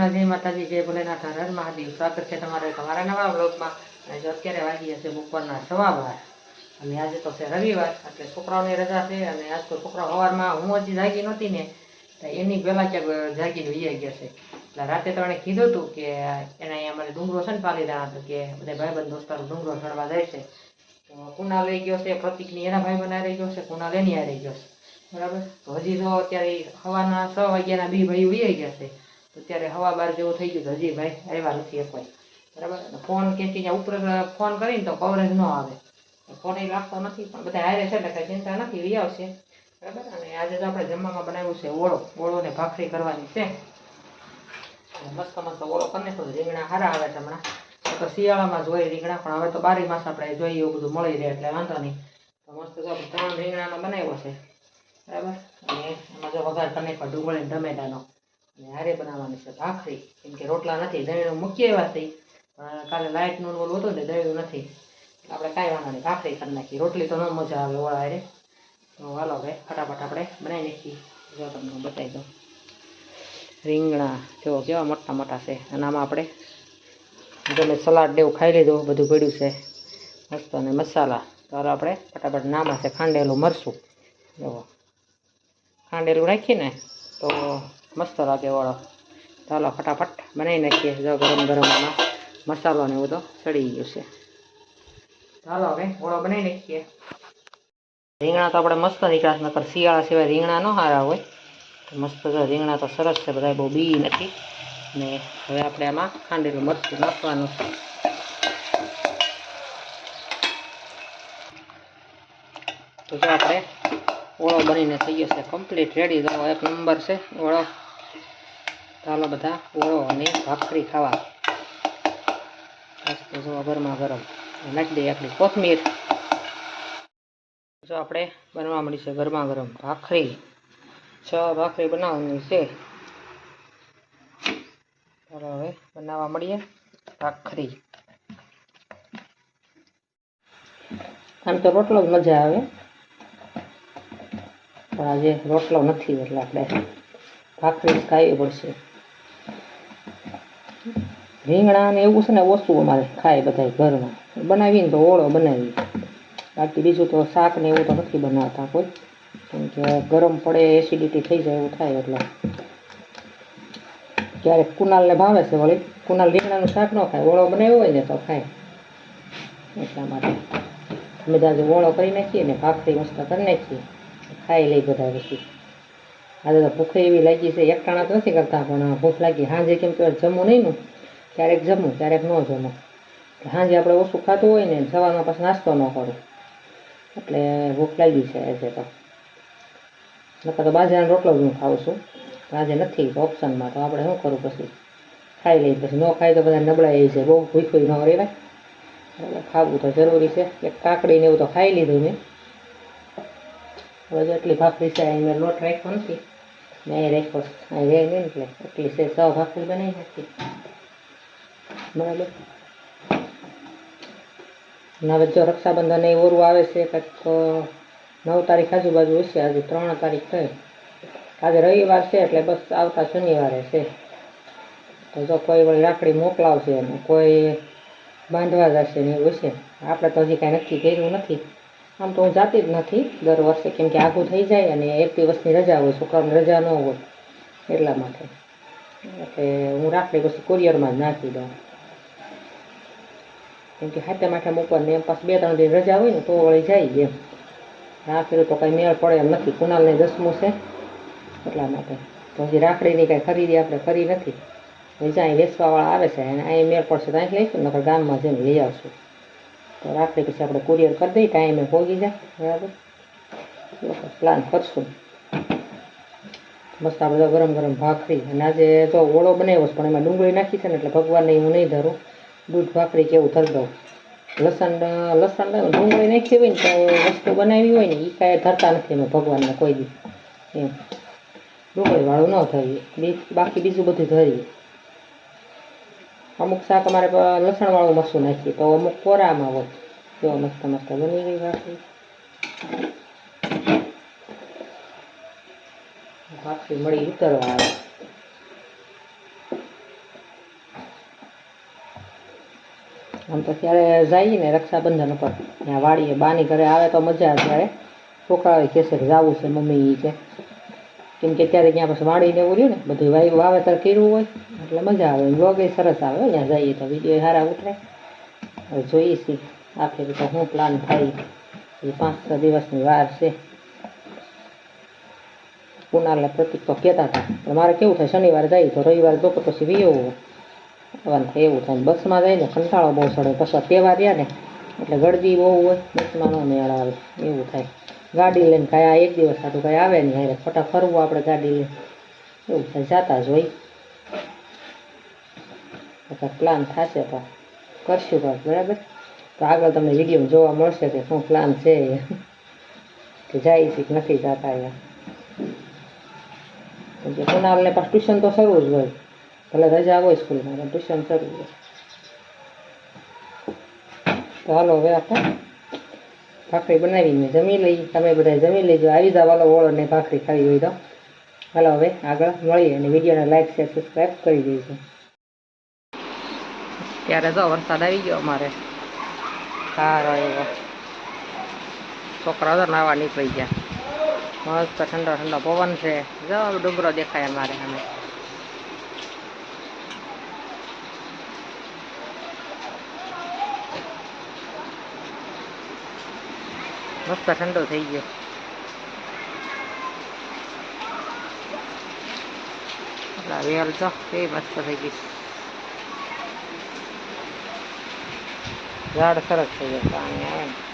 બધાના જય માતાજી, જય ભોલેનાથ, હર હર મહાદેવ. સ્વાગત છે તમારા નવા વ્લોગમાં. અને જો અત્યારે વાગી હશે બપોરના 12:15 અને આજે તો છે રવિવાર, એટલે છોકરાઓની રજા છે. અને આજ તો છોકરાઓ સવારમાં હું હજી જાગી નહોતી ને, તો એની પહેલાં ક્યાંક જાગીને વહી ગયા છે. એટલે રાતે તો એણે કીધું હતું કે એને અહીંયા અમારે ડુંગરો છે ને પાલીતાણા, તો કે બધા ભાઈબંધ દોસ્તારો ડુંગરો ચડવા જાય છે. તો કુનાલ લઈ ગયો છે, પ્રતિકની એના ભાઈ બનાવી ગયો છે, કુનાલ એની આવી ગયો છે. બરાબર. તો હજી તો અત્યારે સવારના 6 વાગ્યાના બે ભાઈઓ વહી ગયા છે. તો ત્યારે 12:15 જેવું થઈ ગયું, હજી ભાઈ આવ્યા નથી એક કોઈ. બરાબર. ફોન કે ત્યાં ઉપર ફોન કરીને તો કવરેજ ન આવે, ફોન એ લાગતો નથી. પણ બધા હારે છે એટલે કઈ ચિંતા નથી, લઈ આવશે. બરાબર. અને આજે તો આપણે જમવામાં બનાવ્યું છે ઓળો ને ભાખરી કરવાની છે. મસ્ત મસ્ત ઓળો કરી નાખો. રીંગણા સારા આવે છે હમણાં. તો શિયાળામાં જ હોય રીંગણા, પણ હવે તો 12 માસ આપણે જોઈએ એવું બધું મળી રહે એટલે વાંધો નહીં. તો મસ્ત જો 3 રીંગણાનો બનાવ્યો છે. બરાબર. અને એમાં જો વઘાર કરી નાખો ડુંગળી ટમેટાનો. અને હારે બનાવવાની છે ભાખરી, કેમ કે રોટલા નથી. દહીંનું મૂકી આવ્યા હતી, પણ કાલે લાઇટનું ઓલું હતું ને દહીંનું નથી. આપણે કાંઈ વાંધો નહીં, ભાખરી કરી નાખી. રોટલી તો ન મજા આવે ઓળા હારે. તો હાલો ભાઈ ફટાફટ આપણે બનાવી નાખીએ. જો તમને બતાવી દઉં. રીંગણા જો કેવા મોટા મોટા છે. અને આમાં આપણે જો મેં સલાડ ને એવું ખાઈ લીધું, બધું પડ્યું છે મસ્ત. અને મસાલા તો હાલો આપણે ફટાફટ નામાં છે ખાંડેલું મરચું. જો ખાંડેલું નાખીને તો મસ્ત લાગે ઓળો. ચાલો ફટાફટ બનાવી નાખીએ. જો ગરમ ગરમમાં મસાલો ને એવું તો ચડી ગયું છે. ચાલો હવે ઓળો બનાવી નાખીએ. રીંગણા તો આપણે મસ્ત નીકળ્યા, નકર શિયાળા સિવાય રીંગણા ન સારા હોય. તો મસ્ત જો રીંગણા તો સરસ છે, બધા બહુ બી નથી. ને હવે આપણે આમાં ખાંડેલું મરચું નાખવાનું છે. તો જો આપણે ઓળો બનીને થઈ ગયો છે કમ્પ્લીટ રેડી. તો એક નંબર છે ઓળો. ચાલો બધા ઓળો અને ભાખરી ખાવા. મસ્ત જો ગરમા ગરમ નાખી દઈએ આપણી કોથમીર. જો આપણે બનવા મળી છે ગરમા ગરમ ભાખરી. 6 ભાખરી બનાવવાની છે. ચાલો હવે બનાવવા મળીએ ભાખરી. આમ તો રોટલો જ મજા આવે, પણ આજે રોટલો નથી એટલે આપણે ભાખરી જ ખાવી પડશે. રીંગણા ને એવું છે ને ઓછું અમારે ખાય બધા ઘરમાં. બનાવીને તો ઓળો બનાવી, બાકી બીજું તો શાક ને એવું તો નથી બનાવતા કોઈ. કેમ કે ગરમ પડે એસિડિટી થઈ જાય એવું થાય. એટલે ક્યારેક કુનાલને ભાવે છે વળી. કુનાલ રીંગણાનું શાક ન ખાય, ઓળો બનાવ્યો હોય ને તો ખાય. એટલા માટે અમે આજે ઓળો કરી નાખીએ ને ભાખરી મસ્ત કરી નાખીએ, ખાઈ લઈ બધા પછી. આજે તો ભૂખ એવી લાગી છે, એકટાણા તો નથી કરતા, પણ ભૂખ લાગી. સાંજે કેમ કે જમવું નહીં ને, ક્યારેક જમું ક્યારેક ન જમું. સાંજે આપણે ઓછું ખાતું હોય ને, સવારમાં પાછું નાસ્તો ન કરું, એટલે ભૂખ લાગી છે આજે તો. નકર તો બાજરાનો રોટલો જ હું ખાઉં છું. આજે નથી તો ઓપ્શનમાં, તો આપણે શું કરું પછી ખાઈ લઈએ. પછી ન ખાઈ તો બધા નબળાઈ છે, બહુ ભૂખ્યું ન રહેવાય. એટલે ખાવું તો જરૂરી છે. એક કાકડી ને એવું તો ખાઈ લીધું મેં. હવે એટલી ભાખરી છે, અહીં મેં લોટ રાખ્યો નથી ને, અહીં રાખ્યો અહીં રહે નહીં, એટલે એટલી છે 6 ભાખરી બનાવી નાખી. બરાબર. અને હવે જો રક્ષાબંધન એ ઓરું આવે છે, કંઈક 9 તારીખ આજુબાજુ હશે. આજે 3 તારીખ થઈ. આજે રવિવાર છે એટલે બસ આવતા શનિવારે છે. તો જો કોઈ વળી રાખડી મોકલાવશે અને કોઈ બાંધવા જશે ને એવું હશે. આપણે તો હજી કાંઈ નક્કી કર્યું નથી. આમ તો હું જાતી જ નથી દર વર્ષે, કેમ કે આઘું થઈ જાય અને એક દિવસની રજા હોય, છોકરાઓને રજા ન હોય એટલા માટે. એટલે હું રાખડી પછી કુરિયરમાં જ નાખી દઉં, કેમ કે 7 આઠમ ઉપર ને એમ પાછું 2-3 દિન રજા હોય ને તો વળી જાય એમ. રાખડી તો કંઈ મેળ પડે એમ નથી. કુનાલને 10મું છે એટલા માટે. તો હજી રાખડીની કાંઈ ખરીદી આપણે કરી નથી. જ્યાં વેચવાવાળા આવે છે અને અહીં મેળ પડશે તો અહીં લઈશું, નકર ગામમાં જઈને લઈ આવશું. તો રાખડી પછી આપણે કુરિયર કરી દઈએ, ટાઈમે પહોંચી જાય. બરાબર. પ્લાન કરશું. મસ્ત આપણે ગરમ ગરમ ભાખરી. અને આજે જો ઓળો બનાવ્યો છે, પણ એમાં ડુંગળી નાખી છે ને, એટલે ભગવાનને હું નહીં ધરું. દૂધ ભાખરી કેવું ધરી દઉં. લસણ ડુંગળી નાખી હોય ને તો વસ્તુ બનાવી હોય ને એ કાંઈ ધરતા નથી અમે ભગવાનને કોઈ દી એમ. ડુંગળીવાળું ન ધરીએ, બાકી બીજું બધું ધરીએ. અમુક શાક અમારે લસણવાળું મરચું નાખીએ, તો અમુક કોરામાં હોય. જો મસ્ત મસ્ત બની ગઈ ભાખરી. ભાખરી મળી ઉતરવા આવે. આમ તો ત્યારે જઈએ ને રક્ષાબંધન ઉપર ત્યાં વાડીએ બાની ઘરે આવે તો મજા આવે. ત્યારે છોકરાઓ કહેશે કે જવું છે મમ્મી કે, કેમ કે ત્યારે ત્યાં પછી વાડીને એવું રહ્યું ને બધું વાવેતર કર્યું હોય એટલે મજા આવે. વ્લોગ એ સરસ આવે ત્યાં જઈએ તો વિડીયો સારા ઉતરે. હવે જોઈએ છીએ આખી રીતે શું પ્લાન થાય. એ 5-6 દિવસની વાર છે. કુનાલને પ્રતિક તો કહેતા હતા પણ મારે કેવું થાય શનિવારે જાય તો રવિવારે બપોર પછી વીયો આવવાનું થાય એવું થાય. બસમાં જાય ને કંટાળો બહુ ચડે. પછી તહેવાર રહ્યા ને એટલે ગળદી બહુ હોય, બસમાં ન મેળ આવે એવું થાય. ગાડી લઈને કાંઈ આ એક દિવસ સારું કાંઈ આવે નહીં હારે ફટાફટ ફરવું આપણે ગાડી લઈને એવું થાય. જાતા જ હોય પ્લાન થશે તો કરશું કાંઈક બરાબર. તો આગળ તમને વિડીયો જોવા મળશે કે શું પ્લાન છે કે જાય છે કે નથી જતા. અહીંયા કેમ કે કુનાલને પાસ ટ્યુશન તો શરૂ જ હોય, ભલે રજા હોય સ્કૂલમાં ટ્યુશન શરૂ હોય. તો હાલો હવે આપણે ભાખરી બનાવીને જમી લઈએ. તમે બધા જમી લેજો. આવી જાવ હાલો ઓળને ભાખરી ખાવી હોય તો. હાલો હવે આગળ મળીએ અને વિડીયોને લાઈક શેર સબસ્ક્રાઈબ કરી દેજો. ત્યારે તો વરસાદ આવી ગયો અમારે સારો એવો. છોકરા તો નાવા નીકળી ગયા. મસ્ત ઠંડો ઠંડો પવન છે. જો ડુંગરો દેખાય અમારે સામે. મસ્ત ઠંડો થઈ ગયો. વેલ તો એ મસ્ત થઈ ગઈ. ઝાડ સરસ થઈ જાય પાણી આવે ને